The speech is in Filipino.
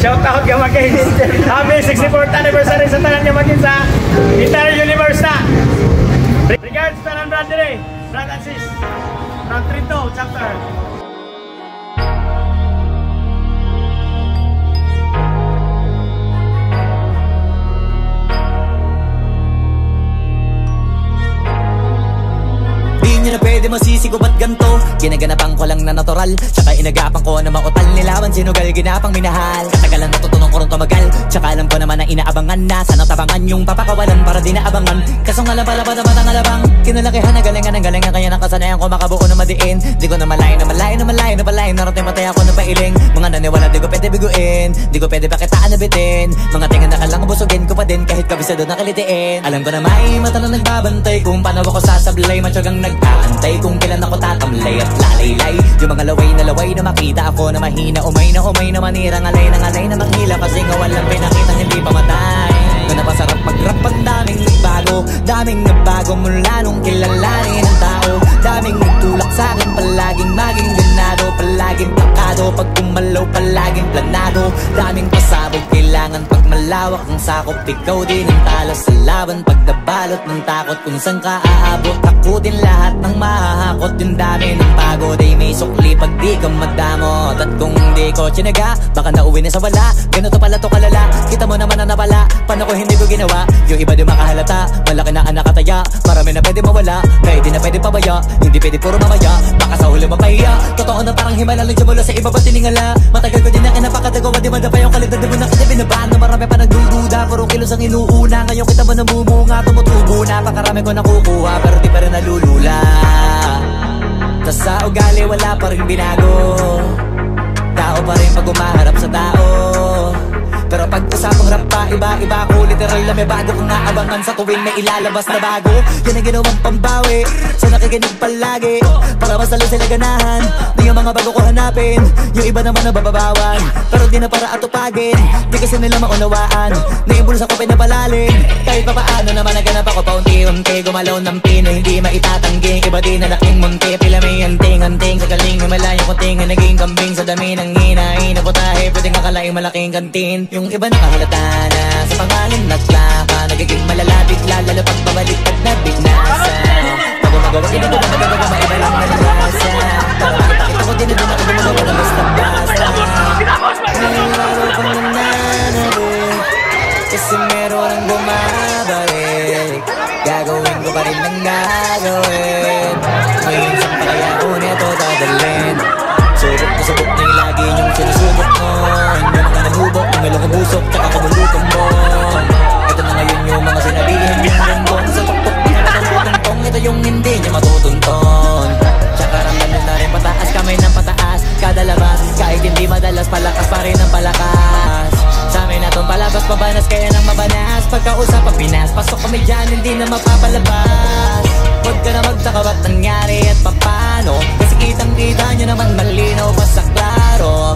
Shout out ka maging happy 64th anniversary sa tanan niya maging sa entire universe na. Regards tanan brad dire, brad and sis. From Trito chapter. Di nyo na pwede masisi ko ba't ganto. Ginaganapan ko lang na natural, tsaka inagapan ko na mautal. Nilawan sinugal, ginapang minahal. Katagalan natutunan ko rin tumagal, tsaka alam ko naman na inaabangan na. Sana tabangan yung papakawalan para di naabangan. Kasong alabalaban naman ang alabang kinalakihan na galingan ng galingan. Kaya nakasanayan ko makabuo na madiin. Di ko na malayo na malayo na malayo na malayo. Narating patay ako na pailing. Mga naniwala di ko pwede biguin, di ko pwede pakitaan na bitin. Mga tingan na kalang busugin ko pa din kahit kabisado na kalitiin. Alam ko na may mata na nagbabantay kung paano ako sasablay. Matyagang nag-aantay kung kailan ako tatamlay at lalaylay. Yung mga laway na makita ako na mahina. Umay na manirang alay na manghila. Kasi nga walang pinakita hindi pa matay. Na napasarap mag-rap ang daming nagbago. Daming nagbago mula nung kilalanin ang tao. Daming nagtulak sa'kin palaging maging ganado. Palaging plakado pag kumalaw palaging planado. Daming pasabog kailangan pag malawak ang sakop. Ikaw din ang talo sa laban pag nabalot ng takot. Kung saan ka aabot takutin lahat ng mahahakot. Yung dami ng pagod ay may sukli pag di ka madamot. At kung di ko tsinaga baka nauwi na sa wala. Ganito pala to kalala, kita mo naman na napala. Paano ko hindi ko ginawa, yung iba di makahalata. Malaki na anak kataya, marami na pwede mawala. Kaya di na pwede pabaya, hindi pwede puro mamaya. Baka sa huli mapahiya, totoo na parang himala lang mula sa iba ba tiningala. Matagal ko din na kinapakatagawa, di madapa yung kalidad. Di mo na kasi binabahan na marami pa nagdududa. Puro kilos ang inuuna, ngayon kita mo namumunga. Tumutubo na, pakarami ko nakukuha. Pero di pa rin nalulula. Tas sa ugali wala pa rin binago. Tao pa rin pag umaharap sa tao. Pero pag usapang rap pa, iba-iba ko. Literal na may bago kong naabangan sa tuwing may ilalabas na bago. Yan ang ginawang pambawi sa nakikinig palagi. Para mas lalo sila ganahan, di yung mga bago ko hanapin. Yung iba naman nabababawan, pero di na para atupagin. Di kasi nila maunawaan, naimbulsa ko pinapalalim. Kahit pa paano naman naganap ako paunti-unti. Gumalaw ng pino, hindi maitatanggi. Iba din na laking munti, pila may anting-anting. Sa galing may malayong kunting, naging kambing. Sa dami ng hinahin na putahe, pwedeng akalaing malaking kantin. Yung iba nakahalata na sa pangalan at plaka. Nagiging malalapit lalo pag pabalik at nabinasa. Pag umagawa ginagawa magagawa maiba lang na nalasa. Ipakita ko din na doon ako gumagawa na basta-basta. Nalaro kong nananabik kasi meron ang bumabalik. Gagawin ko pa rin ang gagawin. Ngayon saan pa kaya ko neto dadalhin. Subok na subok na yung lagi niyong sinusubok mo. Yung mga nanubok, yung ilong busok, tsaka kumulutong mo. Ito na ngayon yung mga sinabihin yung lungkong. Sa tuktok na nakatutungtong, ito yung hindi niya matutunton. Tsaka ramdaman na rin pataas, kamay ng pataas. Kada labas, kahit hindi madalas, palakas pa rin ang palakas. Sa amin na itong palabas, mabanas kaya nang mabanas. Pagkausap ang Pinas, pasok kami dyan, hindi na mapapalabas. Huwag ka na magtaka ba't nangyari at papano. Kasi kitang-kita nyo naman malinaw pa sa klaro.